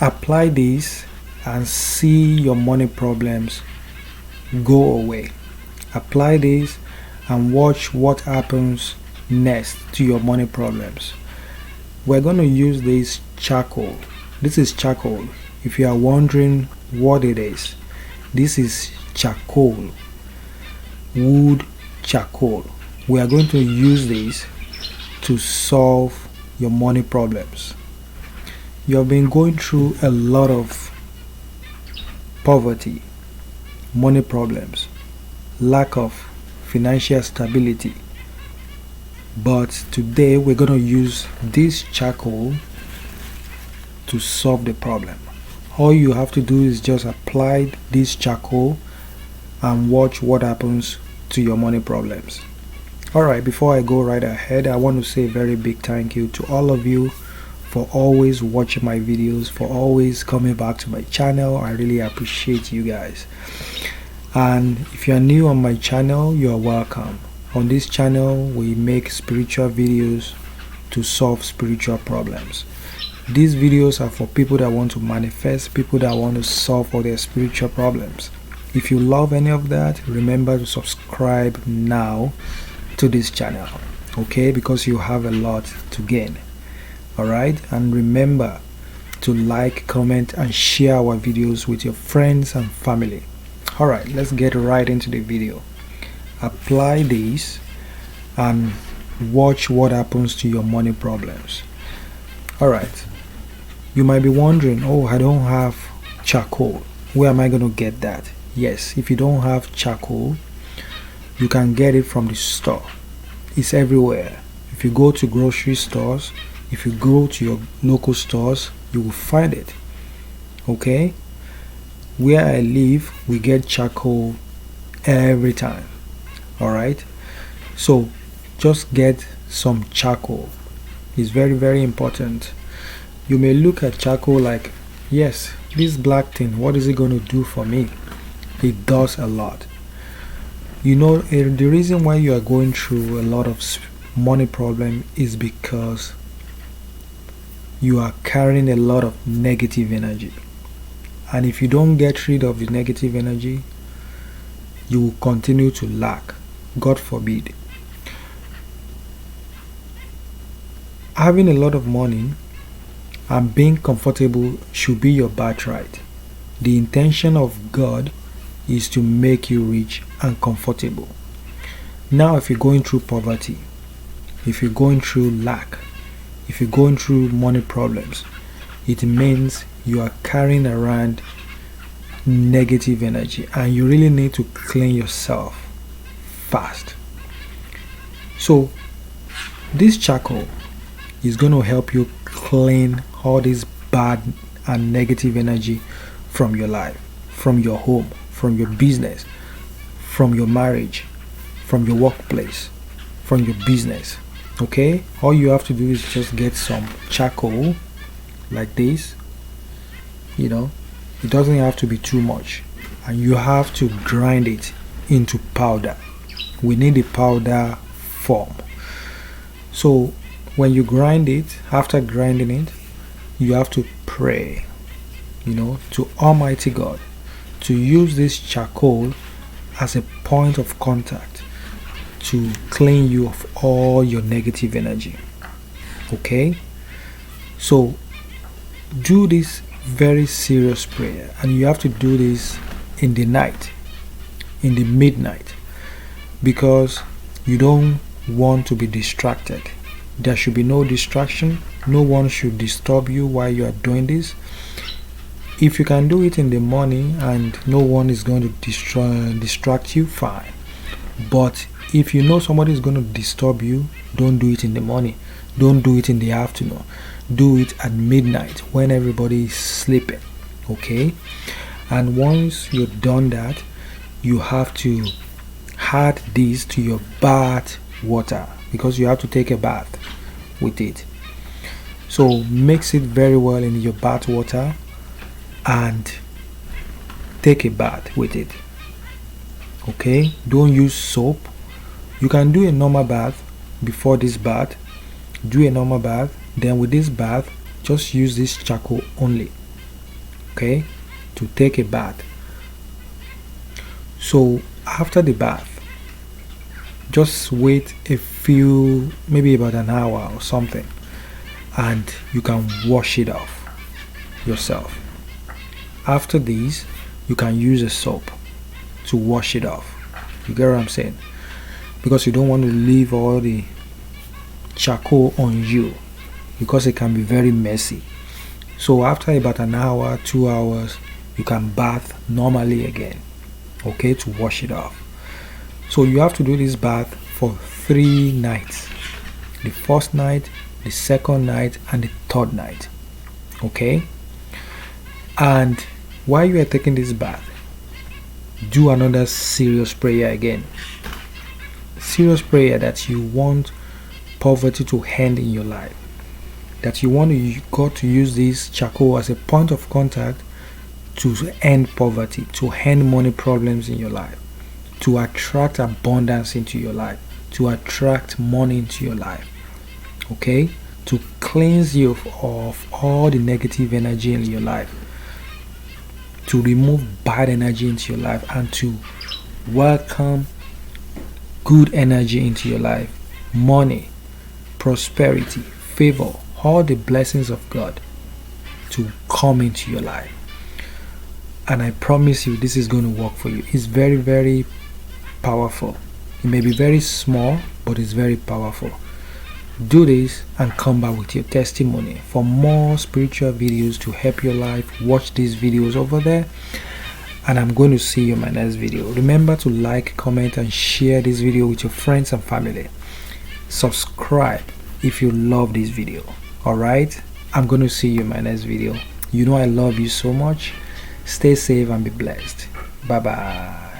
Apply this and see your money problems go away. Apply this and watch what happens next to your money problems. We're going to use this charcoal. This is charcoal. If you are wondering what it is, this is charcoal, wood charcoal. We are going to use this to solve your money problems. You have been going through a lot of poverty, money problems, lack of financial stability. But today we're going to use this charcoal to solve the problem. All you have to do is just apply this charcoal and watch what happens to your money problems. Alright, before I go right ahead, I want to say a very big thank you to all of you for always watching my videos, for always coming back to my channel. I really appreciate you guys. And if you are new on my channel, you are welcome. On this channel, we make spiritual videos to solve spiritual problems. These videos are for people that want to manifest, people that want to solve all their spiritual problems. If you love any of that, remember to subscribe now to this channel, okay? Because you have a lot to gain. Alright, and remember to like, comment and share our videos with your friends and family. Alright, let's get right into the video. Apply this and watch what happens to your money problems. Alright, you might be wondering, oh, I don't have charcoal. Where am I going to get that? Yes, if you don't have charcoal, you can get it from the store. It's everywhere. If you go to grocery stores, if you go to your local stores, you will find it. Okay? Where I live, we get charcoal every time. Alright? So just get some charcoal. It's very, very important. You may look at charcoal like, yes, this black thing, what is it going to do for me? It does a lot. You know, the reason why you are going through a lot of money problem is because you are carrying a lot of negative energy. And if you don't get rid of the negative energy, you will continue to lack. God forbid. Having a lot of money and being comfortable should be your birthright. The intention of God is to make you rich and comfortable. Now, if you're going through poverty, if you're going through lack, if you're going through money problems, it means you are carrying around negative energy and you really need to clean yourself fast. So this charcoal is going to help you clean all this bad and negative energy from your life, from your home, from your business, from your marriage, from your workplace, from your business. Okay, all you have to do is just get some charcoal like this. You know, it doesn't have to be too much, and you have to grind it into powder. We need a powder form. So when you grind it, after grinding it, you have to pray, you know, to Almighty God to use this charcoal as a point of contact to clean you of all your negative energy. Okay, so do this very serious prayer, and you have to do this in the night, in the midnight, because you don't want to be distracted. There should be no distraction. No one should disturb you while you are doing this. If you can do it in the morning and no one is going to distract you, fine. But if you know somebody is going to disturb you, don't do it in the morning. Don't do it in the afternoon. Do it at midnight when everybody is sleeping. Okay? And once you've done that, you have to add this to your bath water, because you have to take a bath with it. So mix it very well in your bath water and take a bath with it. Okay, don't use soap. You can do a normal bath before this bath. Do a normal bath, then with this bath just use this charcoal only. okay, to take a bath. So after the bath, just wait a few, maybe about an hour or something, and you can wash it off yourself. After this, you can use a soap to wash it off. You get what I'm saying? Because you don't want to leave all the charcoal on you, because it can be very messy. So after about an hour, 2 hours, you can bath normally again, okay, to wash it off. So you have to do this bath for 3 nights: the first night, the second night, and the third night, okay. And while you are taking this bath, do another serious prayer again. Serious prayer that you want poverty to end in your life, that you want God to use this charcoal as a point of contact to end poverty, to end money problems in your life, to attract abundance into your life, to attract money into your life, okay, to cleanse you of all the negative energy in your life, to remove bad energy into your life, and to welcome good energy into your life, money, prosperity, favor, all the blessings of God to come into your life. And I promise you, this is going to work for you. It's very, very powerful. It may be very small, but it's very powerful. Do this and come back with your testimony. For more spiritual videos to help your life, watch these videos over there. And I'm going to see you in my next video. Remember to like, comment, and share this video with your friends and family. Subscribe if you love this video. Alright? I'm going to see you in my next video. You know I love you so much. Stay safe and be blessed. Bye bye.